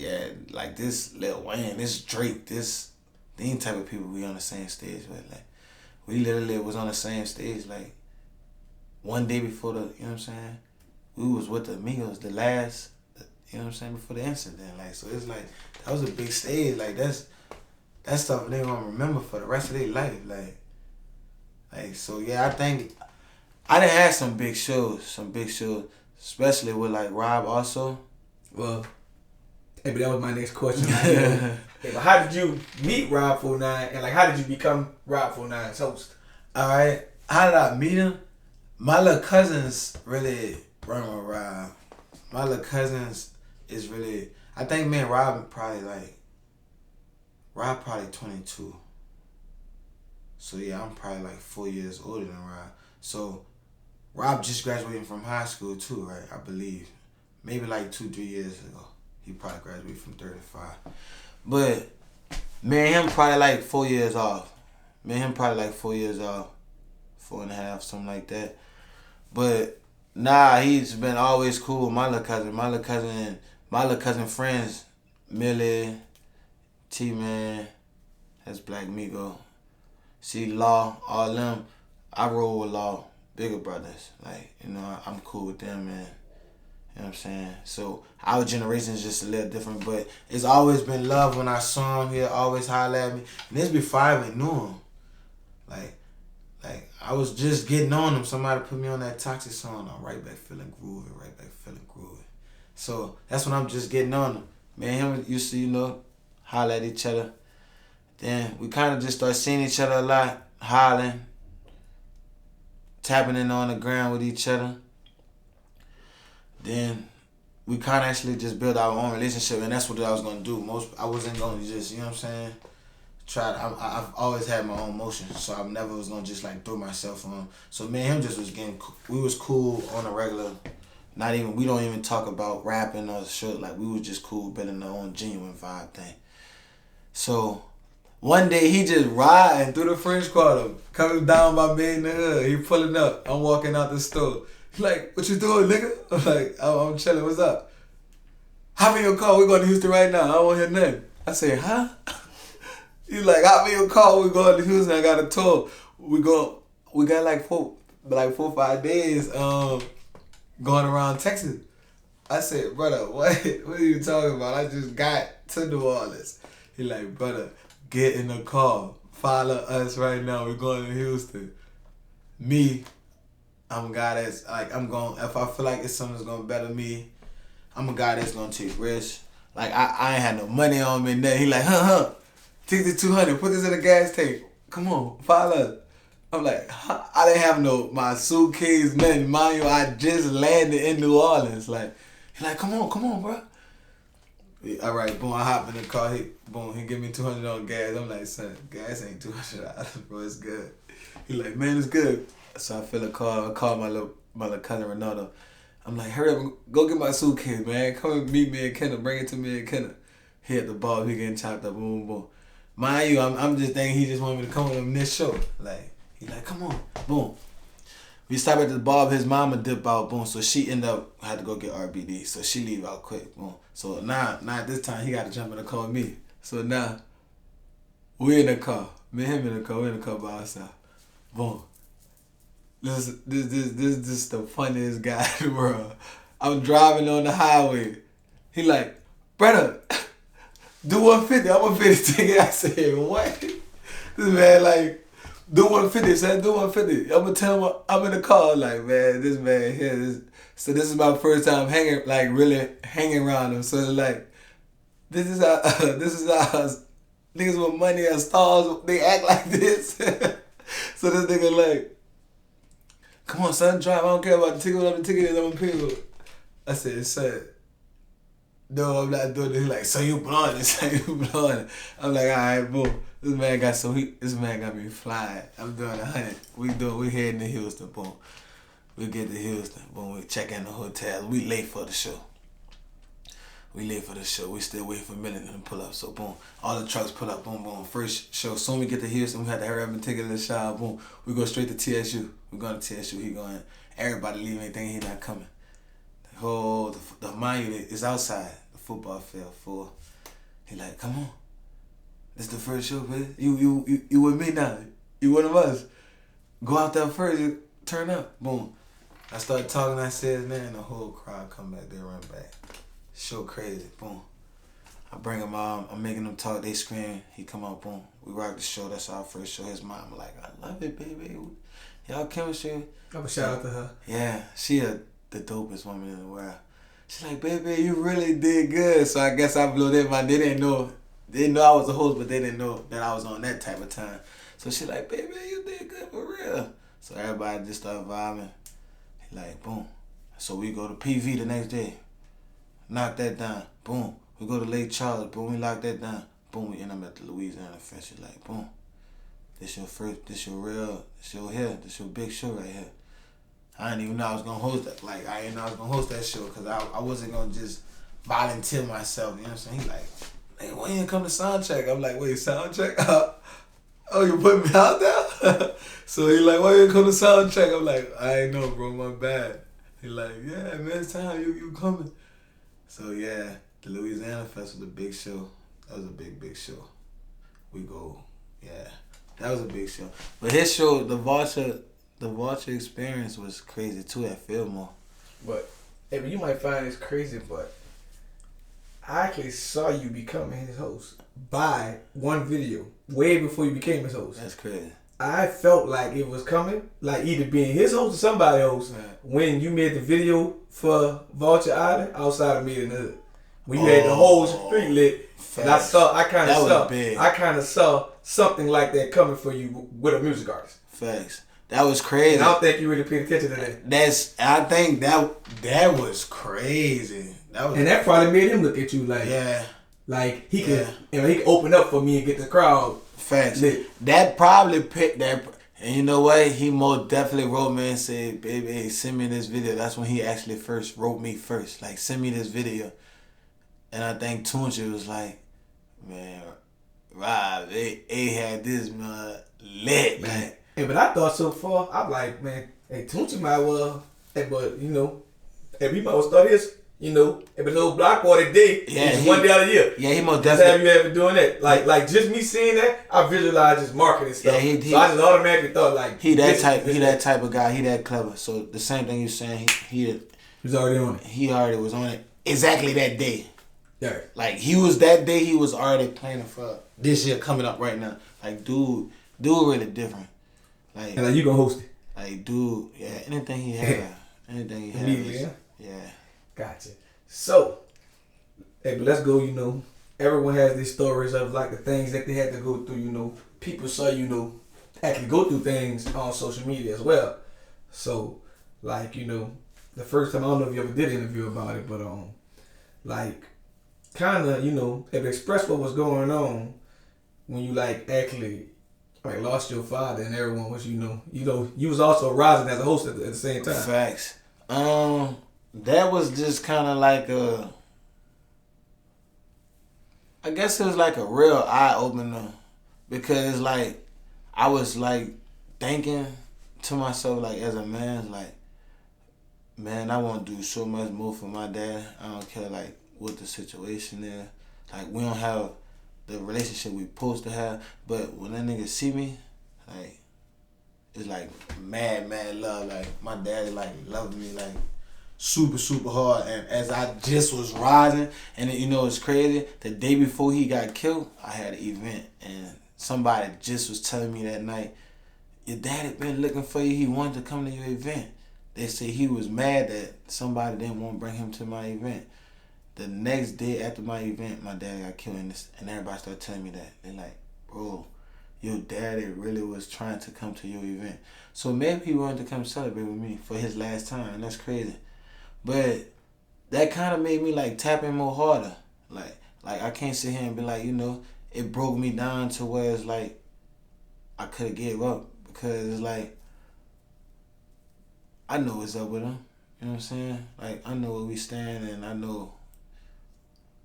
like this Lil Wayne, this Drake, these type of people we on the same stage with. Like we literally was on the same stage like one day before the, you know what I'm saying, we was with the Amigos the last, you know what I'm saying, before the incident. Like so it's like that was a big stage. Like that's stuff they gonna remember for the rest of their life. Like so yeah, I think I done had some big shows. Especially with like Rob also. Well, hey, but that was my next question. Hey, but how did you meet Rob 49 and like how did you become Rob 49's host? Alright. How did I meet him? My little cousins really run with Rob. My little cousins is really, I think me and Rob probably 22. So yeah, I'm probably like 4 years older than Rob. So Rob just graduated from high school too, right? I believe. Maybe like 2-3 years ago. He probably graduated from 35. But me and him probably like 4 years off. 4 years off. 4.5, something like that. But nah, he's been always cool with my little cousin. My little cousin friends, Millie, T-Man, that's Black Migo. See Law, all them. I roll with Law. Bigger brothers, like, I'm cool with them, man. You know what I'm saying? So our generation is just a little different, but it's always been love. When I saw him, he'll always holler at me. And this before I even knew him. Like I was just getting on him. Somebody put me on that Toxic song. I'm right back feeling groovy, So that's when I'm just getting on him. Me and him used to, holler at each other. Then we kind of just started seeing each other a lot, hollering, tapping in on the ground with each other. Then we kind of actually just built our own relationship, and that's what I was gonna do. I wasn't gonna just, you know what I'm saying? I've always had my own motions, so I never was gonna just like throw myself on. So me and him just was we was cool on a regular. We don't even talk about rapping or shit. Like we was just cool, building our own genuine vibe thing. So one day he just riding through the French Quarter, coming down by me in the hood. He pulling up. I'm walking out the store. He's like, "What you doing, nigga?" I'm like, "I'm chilling. What's up?" "Hop in your car. We're going to Houston right now. I don't want to hear nothing." I say, "Huh?" He's like, "Hop in your car. We're going to Houston. I got a tour. We got like 4 or 5 days going around Texas." I said, "Brother, what are you talking about? I just got to New Orleans." He like, "Brother, get in the car. Follow us right now. We're going to Houston." Me, I'm a guy that's like, if I feel like it's something that's gonna better me, I'm a guy that's gonna take risks. Like I ain't had no money on me and then he like, take the 200, put this in the gas tank. Come on, follow us. I'm like, I didn't have my suitcase, nothing. Mind you, I just landed in New Orleans. Like, he like, come on, bro. All right, boom, I hop in the car. He give me $200 on gas. I'm like, son, gas ain't $200, bro. It's good. He like, man, it's good. So I fill a car. I call my little cousin Ronaldo. I'm like, hurry up, go get my suitcase, man. Come and meet me in Kenner. Bring it to me in Kenner. He at the bar. He getting chopped up. Boom, boom. Mind you, I'm just thinking he just wanted me to come with him this show. Like, he like, come on, boom. We stop at the bar. His mama dip out, boom. So she end up had to go get RBD. So she leave out quick, boom. So now at this time he got to jump in the car with me. So now we in the car. Me and him in the car. We in the car by ourselves. Boom. This is the funniest guy in the world. I'm driving on the highway. He like, brother, do 150. I'm 150 ticket. I said, what? This man like, do 150, son. Do 150. I'm gonna tell him I'm in the car. Like, man, this man here. So this is my first time really hanging around him. So it's like, this is how niggas with money and stars, they act like this. So this nigga like, come on, son, drive. I don't care about the ticket. Whatever the ticket is, I'm gonna pay for it. I said, son, no, I'm not doing this. He like, so you blowing it, son, you blowing it. I'm like, all right, boom. This man got me flying. I'm doing 100. We heading to Houston, boom. We get to Houston, boom. We check in the hotel. We late for the show. We still waiting for Milligan to pull up. So boom, all the trucks pull up. Boom, boom. First show. Soon we get to Houston, we had to hurry up and take it to the shop. Boom. We go straight to TSU. We going to TSU. He going. Everybody leaving, thinking he not coming. The monument is outside. The football field full. He like, come on. This the first show, man. You with me now. You one of us. Go out there first. Turn up. Boom. I started talking. I said, man, the whole crowd come back. They run back. Show crazy, boom. I bring him out, I'm making them talk, they scream, he come out, boom. We rock the show, that's our first show. His mom like, I love it, baby. Y'all chemistry. I'm a shout out to her. Yeah, she the dopest woman in the world. She's like, baby, you really did good. So I guess I blew them mind. They didn't know I was a host, but they didn't know that I was on that type of time. So she like, baby, you did good for real. So everybody just started vibing. He like, boom. So we go to PV the next day. Knock that down. Boom. We go to Lake Charles. Boom. We lock that down. Boom. We end up at the Louisiana Festival. Like, boom. This your big show right here. I didn't even know I was going to host that. Like, I didn't know I was going to host that show because I wasn't going to just volunteer myself. You know what I'm saying? He like, hey, when you come to sound check? I'm like, wait, sound check? Oh, you put me out there? So he like, why you come to sound check? I'm like, I ain't know, bro. My bad. He like, yeah, man, it's time. You coming. So yeah, the Louisiana Fest was a big show. That was a big show. We go, yeah, that was a big show. But his show, the Vulture Experience was crazy too at Fillmore. But you might find this crazy, but I actually saw you becoming his host by one video, way before you became his host. That's crazy. I felt like it was coming, like either being his host or somebody else. Right. When you made the video for Vulture Island outside of Mid in the Hood, when you had the whole street lit, and I kind of saw something like that coming for you with a music artist. Facts. That was crazy. And I don't think you really paid attention to that. I think that was crazy. That probably made him look at you like, like he could, he could open up for me and get the crowd. Facts. Lit. That probably picked that, and you know what? He most definitely wrote me and said, "Baby, hey, send me this video." That's when he actually first wrote me first. Like, send me this video. And I think Tunchi was like, man, Rob, they had this lit, man. Hey, but I thought so far, I'm like, man, hey, Tunchi might well, hey, but you know, hey, we might well start his. You know, if it's a little block party day, it's one day out of the year. Yeah, he most definitely. Have you ever doing that? Like just me seeing that, I visualized his marketing stuff. Yeah, so I just automatically thought like he that type of guy. He that clever. So the same thing you're saying, he was already on it. He already was on it exactly that day. Yeah. Like he was that day. He was already planning for this year coming up right now. Like dude really different. Like and like you gonna host it. Like dude, yeah. Anything he had. Yeah. Gotcha. So, hey, but let's go, you know, everyone has these stories of like the things that they had to go through, you know. People saw, you know, actually go through things on social media as well. So, like, you know, the first time, I don't know if you ever did an interview about it, but like kind of, you know, express what was going on when you like actually like lost your father and everyone was, you know, you was also rising as a host at the same time. Facts. That was just kind of like I guess it was like a real eye opener because like I was like thinking to myself like as a man like, man, I want to do so much more for my dad. I don't care like what the situation is. Like we don't have the relationship we supposed to have, but when that nigga see me, like it's like mad love. Like my daddy like loved me like super hard, and as I just was rising, and you know it's crazy, the day before he got killed, I had an event, and somebody just was telling me that night, your daddy been looking for you, he wanted to come to your event. They said he was mad that somebody didn't want to bring him to my event. The next day after my event, my dad got killed, and everybody started telling me that. They're like, bro, your daddy really was trying to come to your event. So maybe he wanted to come celebrate with me for his last time, and that's crazy. But that kind of made me like tap in more harder. Like I can't sit here and be like, you know, it broke me down to where it's like I could have gave up because it's like I know what's up with him. You know what I'm saying? Like I know where we stand and I know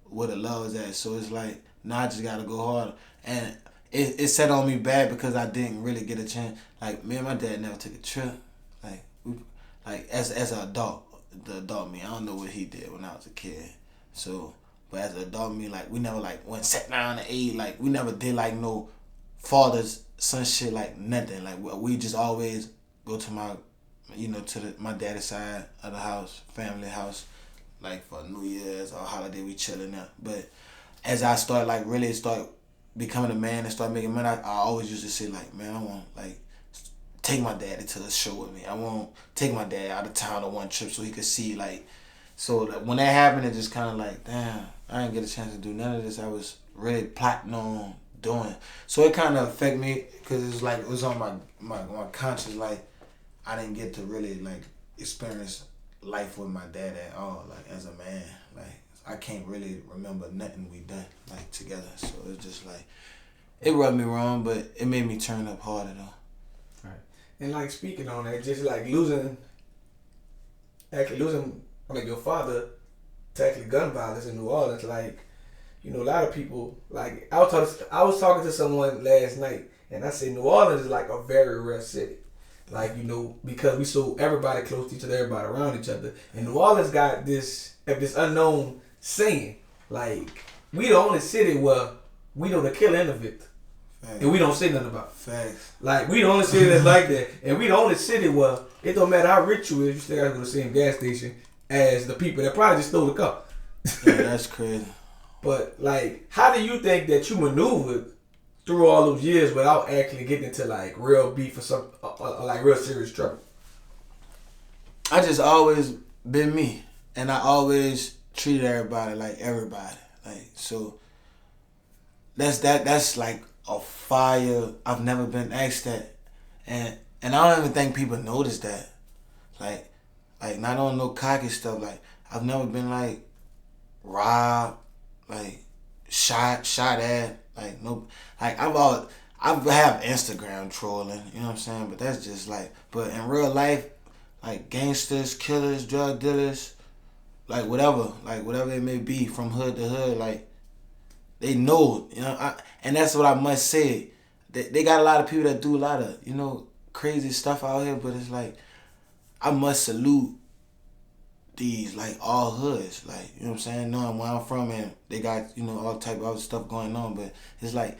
where the love is at. So it's like now I just gotta go harder. And it set on me bad because I didn't really get a chance. Like me and my dad never took a trip. Like as an adult. The adult me, I don't know what he did when I was a kid. So, but as an adult me, like we never like went sat down and ate. Like we never did like no father's son shit, like nothing. Like we just always go to my, you know, to my daddy's side of the house, family house, like for New Year's or holiday we chilling out. But as I start like really start becoming a man and start making money, I always used to say like, man, I want like take my daddy to a show with me. I won't take my dad out of town on one trip so he could see like. So like, when that happened, it just kind of like, damn, I didn't get a chance to do none of this I was really plotting on doing. So it kind of affected me because it's like it was on my conscience. Like I didn't get to really like experience life with my dad at all. Like as a man, like I can't really remember nothing we done like together. So it's just like it rubbed me wrong, but it made me turn up harder though. And like speaking on that, just like losing like your father to actually gun violence in New Orleans, like, you know, a lot of people like I was talking to someone last night and I said New Orleans is like a very rare city. Like, you know, because we so everybody close to each other, everybody around each other. And New Orleans got this unknown saying, like, we the only city where we know the killer and the victim. Facts. And we don't say nothing about it. Facts. Like, we the only city that's like that. And we the only city where it don't matter how rich you is, you still gotta go to the same gas station as the people that probably just stole the car. Yeah, that's crazy. But, like, how do you think that you maneuvered through all those years without actually getting into like real beef or some like real serious trouble? I just always been me, and I always treated everybody like everybody. Like so, that's like a fire. I've never been asked that, and I don't even think people notice that. Like, not on no cocky stuff. Like I've never been like robbed, like shot at. Like no, like I've have Instagram trolling. You know what I'm saying? But that's just like, but in real life, like gangsters, killers, drug dealers, like whatever it may be, from hood to hood, like they know, and that's what I must say. They got a lot of people that do a lot of, crazy stuff out here, but it's like, I must salute these, like, all hoods, like, you know what I'm saying, knowing where I'm from, and they got, all type of other stuff going on, but it's like,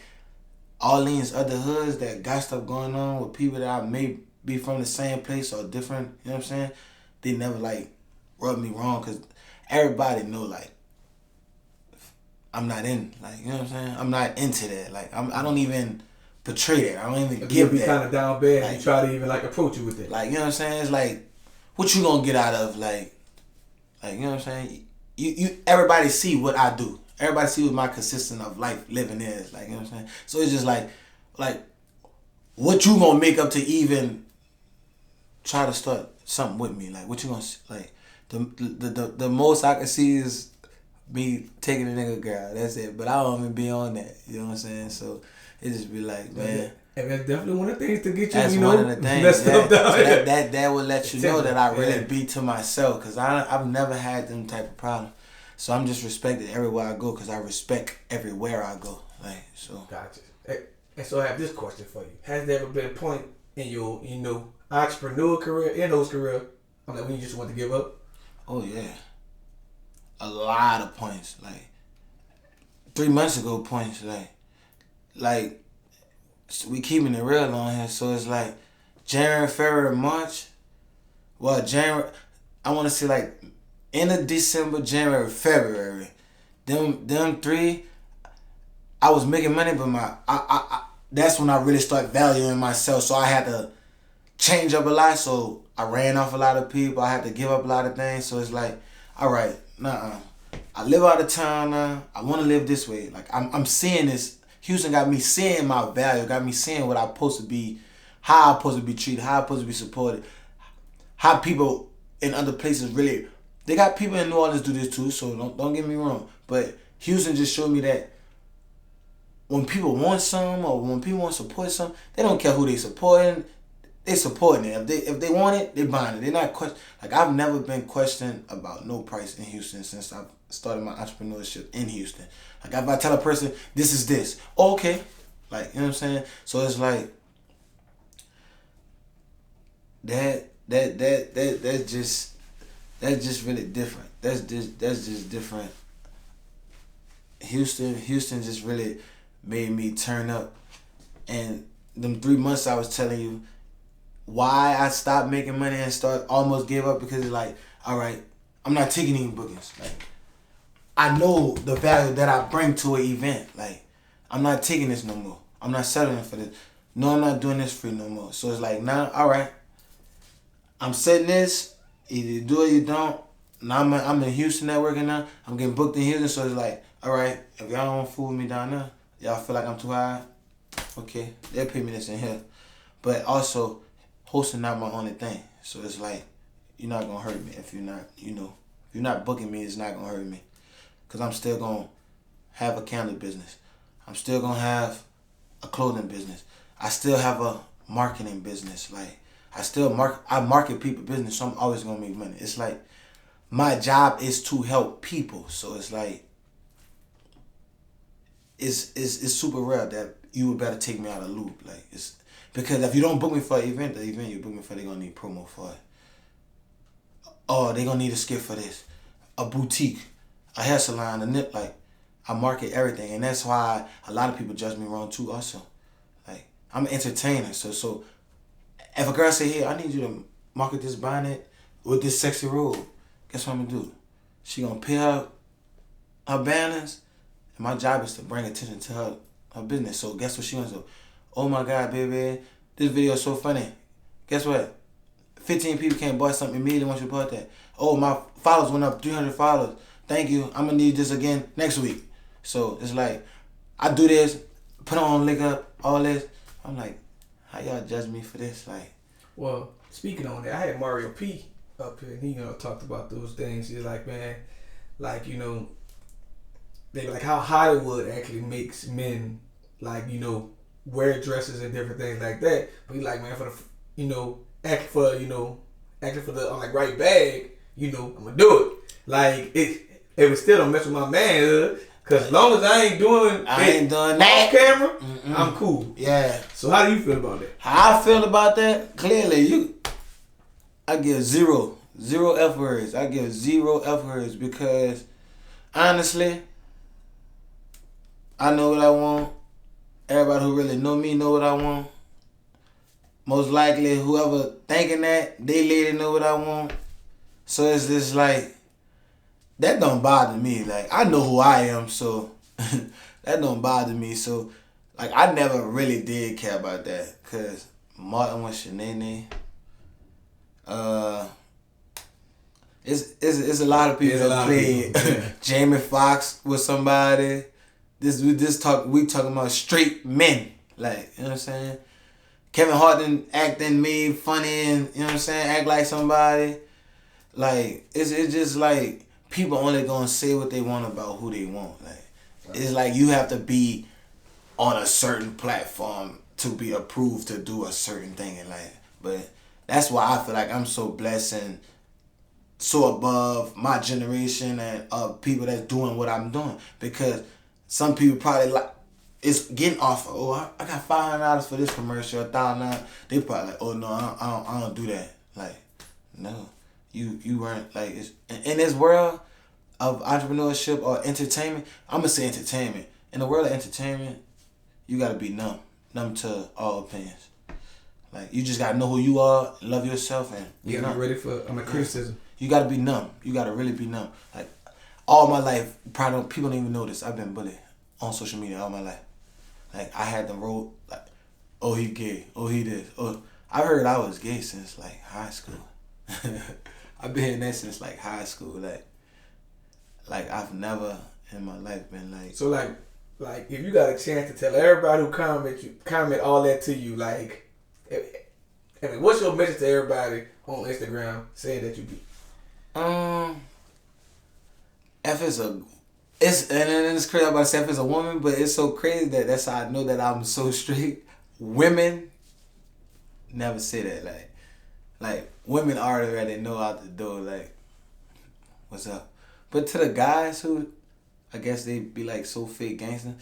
all these other hoods that got stuff going on with people that I may be from the same place or different, you know what I'm saying, they never, like, rub me wrong, because everybody know, like, I'm not in, like, you know what I'm saying, I'm not into that, like, I don't even portray that, I don't even give be that. kind of down bad, like, and you try to even, like, approach it with it. Like, you know what I'm saying, it's like, what you gonna get out of, like, you know what I'm saying, you everybody see what I do. Everybody see what my consistent of life living is, like, you know what I'm saying? So it's just like, what you gonna make up to even try to start something with me? Like, what you gonna, like, the most I can see is me taking a nigga girl. That's it. But I don't even be on that. You know what I'm saying? So it just be like, man. And that's definitely one of the things to get you, that's one of the things. messed up down so here. that will let you know that I really be to myself, because I've never had them type of problems. So I'm just respected everywhere I go, because I respect everywhere I go. Like, so. Gotcha. And so I have this question for you. Has there ever been a point in your, entrepreneur career and host career, like, when you just want to give up? Oh, yeah. A lot of points. Like, 3 months ago, points. Like, we keeping it real on here. So it's like January, February, March. Well, January, I want to say like end of December, January, February. Them three, I was making money, but that's when I really started valuing myself. So I had to change up a lot. So I ran off a lot of people. I had to give up a lot of things. So it's like, all right, I live out of town now. I want to live this way. Like, I'm seeing this. Houston got me seeing my value. Got me seeing what I'm supposed to be, how I'm supposed to be treated, how I'm supposed to be supported. How people in other places really, they got people in New Orleans do this too. So don't get me wrong. But Houston just showed me that when people want something or when people want to support something, they don't care who they supporting. They supporting it. If they want it, they buying it. They're not question. Like, I've never been questioned about no price in Houston since I've started my entrepreneurship in Houston. Like, if I tell a person this is this, okay, like, you know what I'm saying. So it's like that's just really different. That's just different. Houston just really made me turn up, and them 3 months I was telling you. Why I stopped making money and almost gave up, because it's like, all right, I'm not taking any bookings. Like, I know the value that I bring to an event. Like, I'm not taking this no more. I'm not settling for this. No, I'm not doing this free no more. So it's like, now, all right, I'm setting this. Either you do it or you don't. Now I'm in Houston networking now. I'm getting booked in Houston. So it's like, all right, if y'all don't fool with me down there, y'all feel like I'm too high, okay, they'll pay me this in here. But also, hosting not my only thing. So it's like, you're not gonna hurt me if you're not, if you're not booking me, it's not gonna hurt me. Cause I'm still gonna have a candle business. I'm still gonna have a clothing business. I still have a marketing business. Like, I market people business, so I'm always gonna make money. It's like, my job is to help people. So it's like, it's super rare that you would better take me out of the loop. Like, it's, because if you don't book me for an event, the event you book me for, they're going to need promo for it. Oh, they're going to need a skit for this. A boutique, a hair salon, a nip. Like, I market everything. And that's why a lot of people judge me wrong too also. Like, I'm an entertainer. So if a girl say, hey, I need you to market this bonnet with this sexy robe, guess what I'm going to do? She going to pay her banners. And my job is to bring attention to her her business. So guess what she wants to do? Oh my God, baby, this video is so funny. Guess what? 15 people can't buy something immediately once you bought that. Oh, my followers went up 300 followers. Thank you. I'm going to need this again next week. So it's like, I do this, put on link up, all this. I'm like, how y'all judge me for this? Like, well, speaking on that, I had Mario P up here, and he talked about those things. He's like, man, like, they like how Hollywood actually makes men like, wear dresses and different things like that. But he like, man, for the acting for the like right bag, I'm gonna do it. Like it was still don't mess with my manhood. Cause as long as I ain't doing that off camera, I'm cool. Yeah. So how do you feel about that? How I feel about that? Clearly, I give zero F words. I give zero F words because honestly, I know what I want. Everybody who really know me know what I want. Most likely, whoever thinking that, they lady know what I want. So it's just like, that don't bother me. Like, I know who I am, so that don't bother me. So, like, I never really did care about that. Because Martin with Shanae. It's a lot of people that played Jamie Foxx with somebody. We talking about straight men. Like, you know what I'm saying? Kevin Hart acting me funny and, you know what I'm saying, act like somebody. Like, it's just like, people only gonna say what they want about who they want. Like, it's like you have to be on a certain platform to be approved to do a certain thing in life. But that's why I feel like I'm so blessed and so above my generation and people that's doing what I'm doing. Because some people probably like, it's getting offered. Oh, I got $500 for this commercial, $1,000. They probably like, oh no, I don't do that. Like, no, you weren't like, it's, in this world of entrepreneurship or entertainment. I'm gonna say entertainment. In the world of entertainment, you gotta be numb to all opinions. Like, you just gotta know who you are, love yourself, and you gotta be ready for criticism. You gotta be numb. You gotta really be numb. Like, all my life, people don't even know this. I've been bullied on social media all my life. Like, I had the road, like, oh, he gay, oh, he this, oh. I heard I was gay since, like, high school. I've been hearing that since, like, high school. Like, I've never in my life been, like... So, like if you got a chance to tell everybody who comment all that to you, like, I mean, what's your message to everybody on Instagram saying that you be? It's crazy about to say if it's a woman, but it's so crazy that's how I know that I'm so straight. Women never say that. Like women already know out the door, like, what's up? But to the guys who, I guess they be like so fake gangster,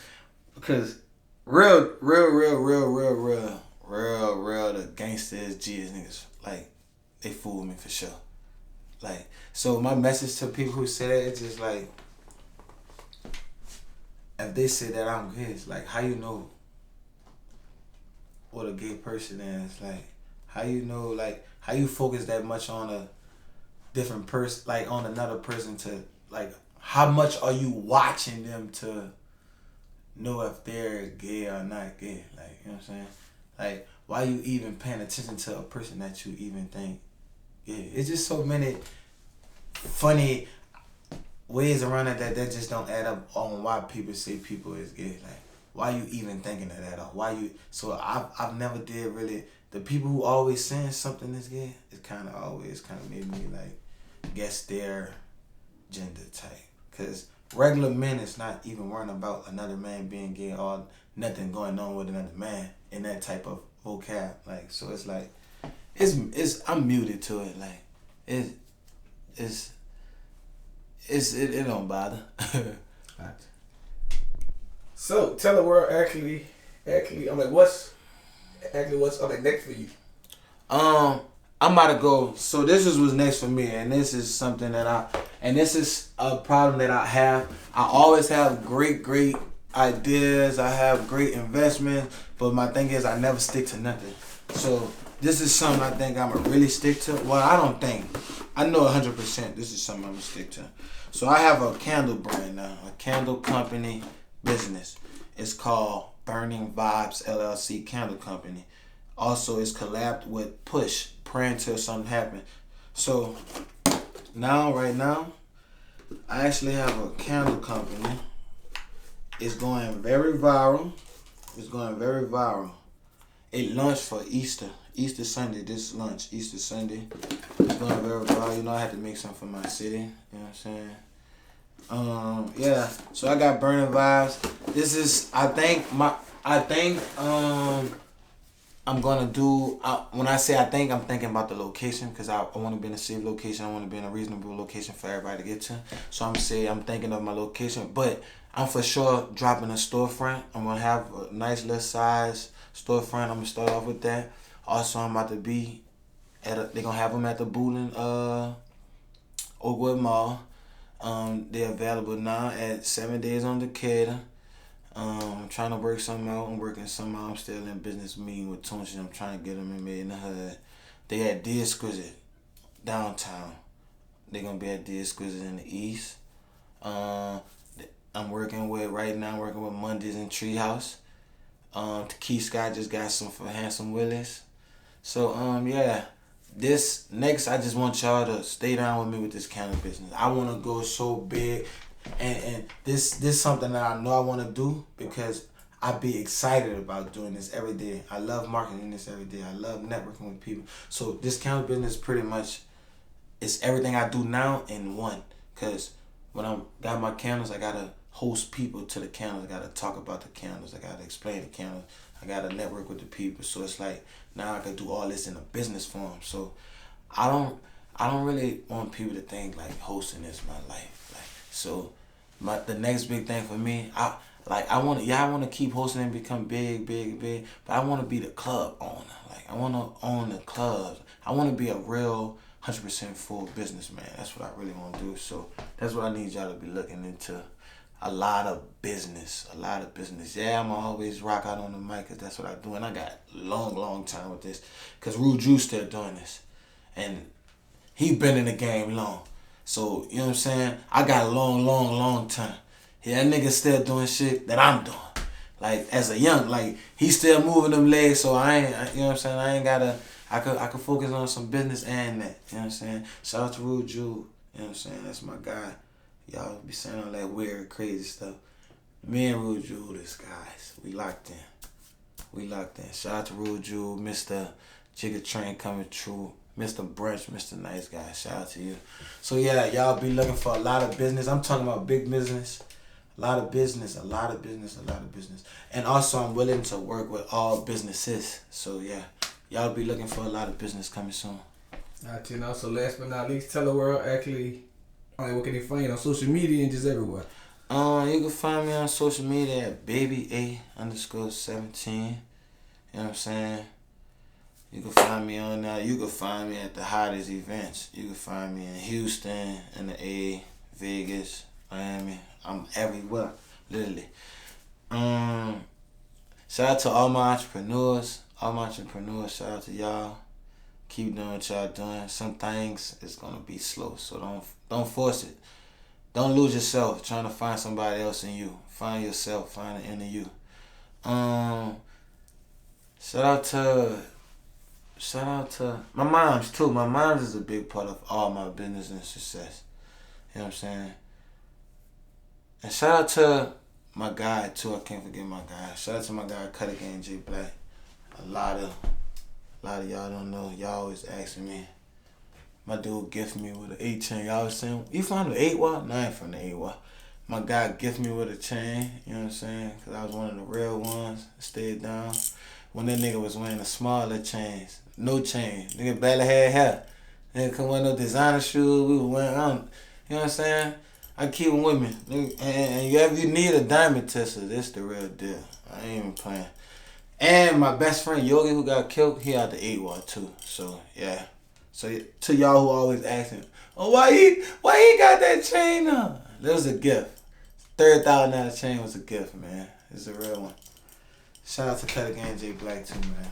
because real, the gangsters, G's niggas, like, they fool me for sure. Like, so my message to people who say that, it's just like, if they say that I'm gay, it's like, how you know what a gay person is? Like, how you know, like, how you focus that much on a different person, like, on another person to, like, how much are you watching them to know if they're gay or not gay? Like, you know what I'm saying? Like, why you even paying attention to a person that you even think gay? It's just so many funny ways around it that just don't add up on why people say people is gay. Like, why you even thinking of that? Or why you? So I've never did really. The people who always saying something is gay, it kind of made me like guess their gender type. Cause regular men is not even worrying about another man being gay or nothing going on with another man in that type of vocab. Like, so it's like I'm muted to it. Like, it don't bother. So tell the world actually, I'm like, what's next for you? I'm about to go. So this is what's next for me, and this is something this is a problem that I have. I always have great ideas. I have great investments, but my thing is I never stick to nothing. So this is something I think I'm gonna really stick to. Well, I don't think. I know 100% this is something I'm gonna stick to. So I have a candle brand now, a candle company business. It's called Burning Vibes LLC candle company. Also, it's collabed with Push, praying till something happen. So right now, I actually have a candle company. It's going very viral. It's going very viral. It launched for Easter. Easter Sunday, this lunch, Easter Sunday. It's going very viral. You know, I had to make something for my city. You know what I'm saying? Yeah. So I got Burning Vibes. This is, I'm gonna do. When I say I think, I'm thinking about the location because I want to be in a safe location. I want to be in a reasonable location for everybody to get to. So I'm thinking of my location, but I'm for sure dropping a storefront. I'm gonna have a nice little size storefront. I'm gonna start off with that. Also, I'm about to be they're gonna have them at the Boolin Oakwood Mall. They're available now at 7 Days on Decatur. I'm trying to work something out. I'm working something out. I'm still in business meeting with Tunchi. I'm trying to get them in Made in the Hood. They at D Exquisite downtown. They're gonna be at D Exquisite in the east. I'm working with Mondays in Treehouse. Key Scott just got some for Handsome Willis. So yeah. This next, I just want y'all to stay down with me with this candle business. I want to go so big, and this something that I know I want to do because I be excited about doing this every day. I love marketing this every day. I love networking with people. So this candle business pretty much is everything I do now in one. Cause when I got my candles, I gotta host people to the candles. I gotta talk about the candles. I gotta explain the candles. I gotta network with the people. So it's like now I can do all this in a business form. So I don't really want people to think like hosting is my life. Like so the next big thing for me, I want to keep hosting and become big, but I want to be the club owner. Like I want to own the clubs. I want to be a real 100% full businessman. That's what I really want to do. So that's what I need y'all to be looking into. A lot of business. Yeah, I'm always rock out on the mic because that's what I do. And I got long time with this because Rude Juice still doing this. And he been in the game long. So, you know what I'm saying? I got a long time. Yeah, that nigga still doing shit that I'm doing. Like, as a young, like, he still moving them legs, so you know what I'm saying? I ain't gotta, I could focus on some business and that. You know what I'm saying? Shout out to Rude Juice. You know what I'm saying? That's my guy. Y'all be saying all that weird, crazy stuff. Me and Rude Jules, guys, we locked in. Shout out to Rude Jules, Mr. Jigga Train coming true, Mr. Brunch, Mr. Nice Guy. Shout out to you. So yeah, y'all be looking for a lot of business. I'm talking about big business, a lot of business. And also I'm willing to work with all businesses. So yeah, y'all be looking for a lot of business coming soon. Alright, you know, so last but not least, tell the world actually, what can they find you on social media and just everywhere? You can find me on social media at baby_A_17. You know what I'm saying? You can find me on that. You can find me at the hottest events. You can find me in Houston, in the A, Vegas, Miami. I'm everywhere, literally. Shout out to all my entrepreneurs. Shout out to y'all. Keep doing what y'all doing. Some things it's gonna be slow, so don't force it. Don't lose yourself trying to find somebody else in you. Find yourself. Find the inner you. Shout out to my moms too. My moms is a big part of all my business and success. You know what I'm saying? And shout out to my guy too. I can't forget my guy. Shout out to my guy Cutter Gang J Black. A lot of y'all don't know. Y'all always asking me. My dude gifted me with an 8 chain. Y'all was saying, you from the 8 watt? No, I ain't from the 8 watt. My guy gifted me with a chain. You know what I'm saying? Because I was one of the real ones. Stayed down. When that nigga was wearing the smaller chains. No chain. Nigga barely had hair. Nigga couldn't wear no designer shoes. We were wearing, you know what I'm saying? I keep them with me. And if you need a diamond tester, this the real deal. I ain't even playing. And my best friend Yogi, who got killed, he out the 8 watt too. So yeah. So to y'all who always asking, oh why he got that chain on? That was a gift. $30,000 chain was a gift, man. It's a real one. Shout out to Cutter Gang J Black too, man.